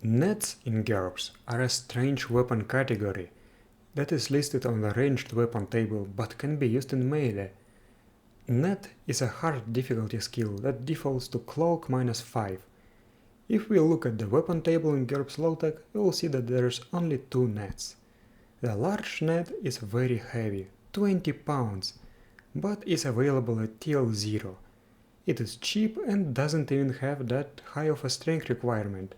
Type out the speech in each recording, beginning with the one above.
Nets in GURPS are a strange weapon category that is listed on the ranged weapon table but can be used in melee. Net is a hard difficulty skill that defaults to Cloak -5. If we look at the weapon table in GURPS Low-Tech, we will see that there's only two nets. The large net is very heavy, 20 pounds, but is available at TL 0. It is cheap and doesn't even have that high of a strength requirement.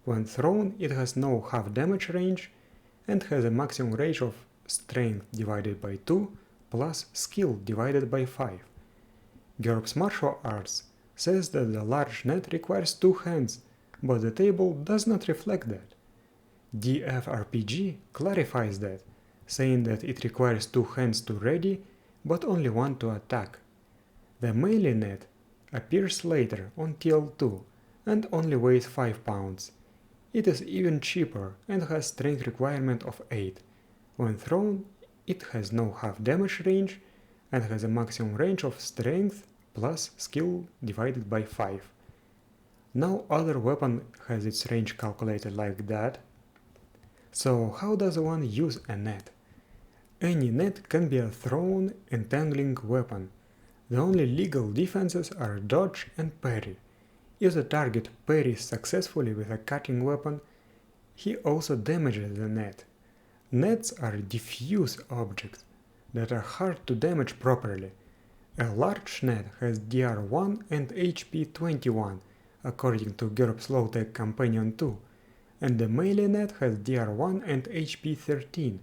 When thrown, it has no half damage range and has a maximum range of strength divided by 2 plus skill divided by 5. GURPS Martial Arts says that the large net requires 2 hands, but the table does not reflect that. DFRPG clarifies that, saying that it requires 2 hands to ready, but only 1 to attack. The melee net appears later on TL2 and only weighs 5 pounds. It is even cheaper and has strength requirement of 8. When thrown, it has no half damage range and has a maximum range of strength plus skill divided by 5. No other weapon has its range calculated like that. So how does one use a net? Any net can be a thrown, entangling weapon. The only legal defenses are dodge and parry. If the target parries successfully with a cutting weapon, he also damages the net. Nets are diffuse objects that are hard to damage properly. A large net has DR1 and HP 21, according to GURPS Low-Tech Companion 2, and the melee net has DR1 and HP 13.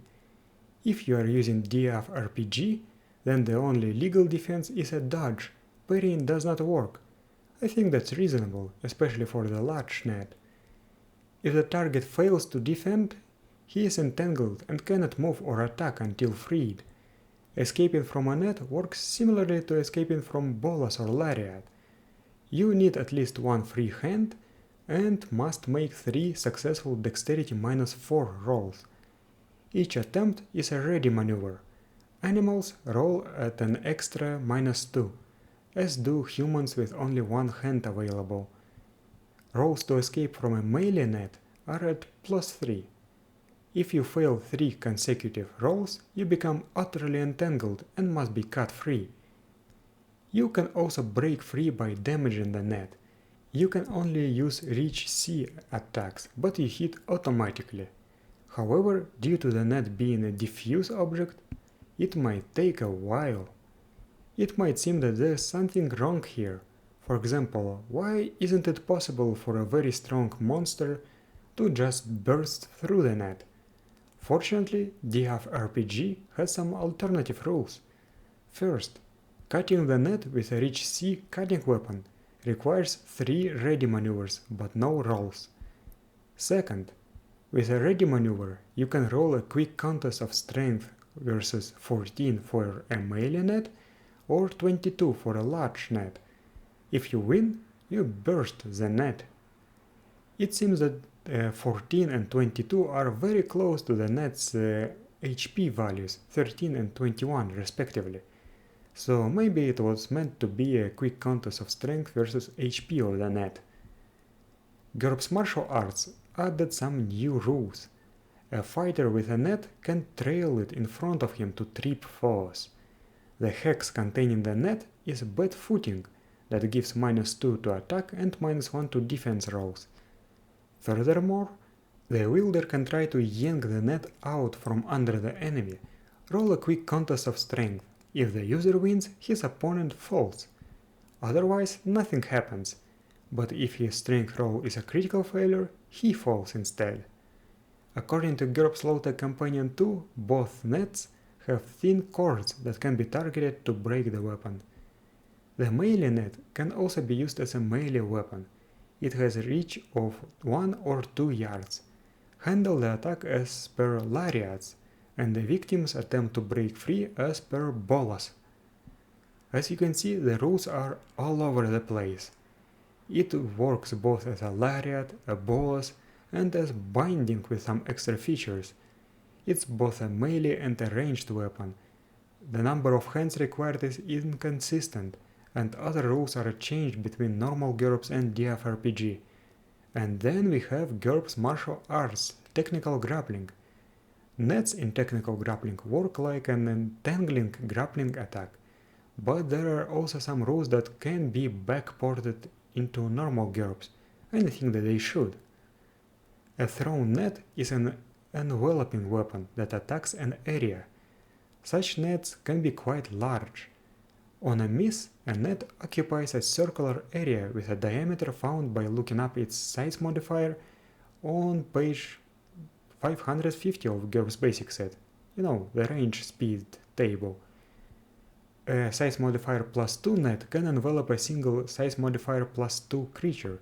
If you are using DFRPG, then the only legal defense is a dodge. Parrying does not work. I think that's reasonable, especially for the large net. If the target fails to defend, he is entangled and cannot move or attack until freed. Escaping from a net works similarly to escaping from bolas or lariat. You need at least 1 free hand and must make 3 successful dexterity -4 rolls. Each attempt is a ready maneuver. Animals roll at an extra -2, as do humans with only 1 hand available. Rolls to escape from a melee net are at +3. If you fail 3 consecutive rolls, you become utterly entangled and must be cut free. You can also break free by damaging the net. You can only use Reach C attacks, but you hit automatically. However, due to the net being a diffuse object, it might take a while. It might seem that there's something wrong here. For example, why isn't it possible for a very strong monster to just burst through the net? Fortunately, DFRPG has some alternative rules. First, cutting the net with a Reach C cutting weapon requires 3 ready maneuvers but no rolls. Second, with a ready maneuver, you can roll a quick contest of strength versus 14 for a melee net or 22 for a large net. If you win, you burst the net. It seems that 14 and 22 are very close to the net's HP values, 13 and 21 respectively. So maybe it was meant to be a quick contest of strength versus HP of the net. GURPS Martial Arts added some new rules. A fighter with a net can trail it in front of him to trip foes. The hex containing the net is bad footing that gives -2 to attack and -1 to defense rolls. Furthermore, the wielder can try to yank the net out from under the enemy. Roll a quick contest of strength. If the user wins, his opponent falls. Otherwise, nothing happens. But if his strength roll is a critical failure, he falls instead. According to GURPS Low-Tech Companion 2, both nets have thin cords that can be targeted to break the weapon. The melee net can also be used as a melee weapon. It has a reach of 1 or 2 yards. Handle the attack as per lariats, and the victims attempt to break free as per bolas. As you can see, the rules are all over the place. It works both as a lariat, a bolas, and as binding with some extra features. It's both a melee and a ranged weapon. The number of hands required is inconsistent, and other rules are changed between normal GURPS and DFRPG. And then we have GURPS martial arts, technical grappling. Nets in technical grappling work like an entangling grappling attack, but there are also some rules that can be backported into normal GURPS, and I think that they should. A thrown net is an enveloping weapon that attacks an area. Such nets can be quite large. On a miss, a net occupies a circular area with a diameter found by looking up its size modifier on page 550 of GURPS basic set. You know, the range speed table. A size modifier plus 2 net can envelop a single size modifier plus 2 creature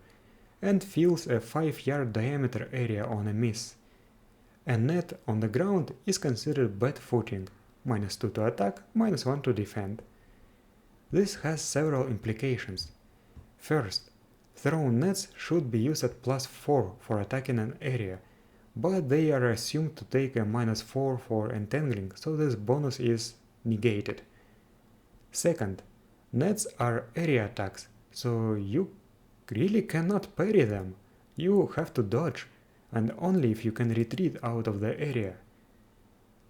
and fills a 5-yard diameter area on a miss. A net on the ground is considered bad footing, -2 to attack, -1 to defend. This has several implications. First, thrown nets should be used at +4 for attacking an area, but they are assumed to take a -4 for entangling, so this bonus is negated. Second, nets are area attacks, so you really cannot parry them. You have to dodge, and only if you can retreat out of the area.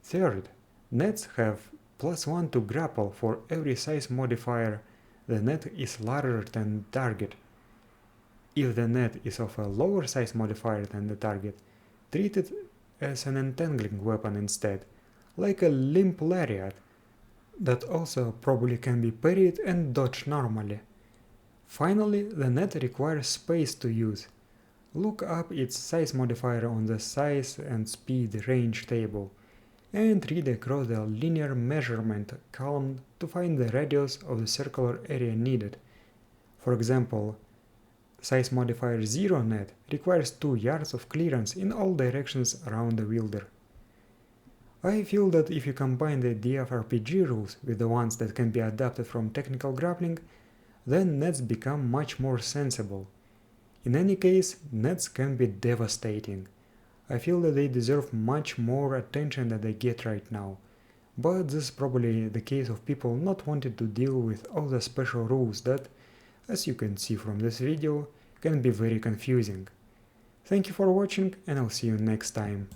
Third, nets have +1 to grapple for every size modifier the net is larger than the target. If the net is of a lower size modifier than the target, treat it as an entangling weapon instead, like a limp lariat, that also probably can be parried and dodged normally. Finally, the net requires space to use. Look up its size modifier on the size and speed range table, and read across the linear measurement column to find the radius of the circular area needed. For example, size modifier 0 net requires 2 yards of clearance in all directions around the wielder. I feel that if you combine the DFRPG rules with the ones that can be adapted from technical grappling, then nets become much more sensible. In any case, nets can be devastating. I feel that they deserve much more attention than they get right now, but this is probably the case of people not wanting to deal with all the special rules that, as you can see from this video, can be very confusing. Thank you for watching, and I'll see you next time.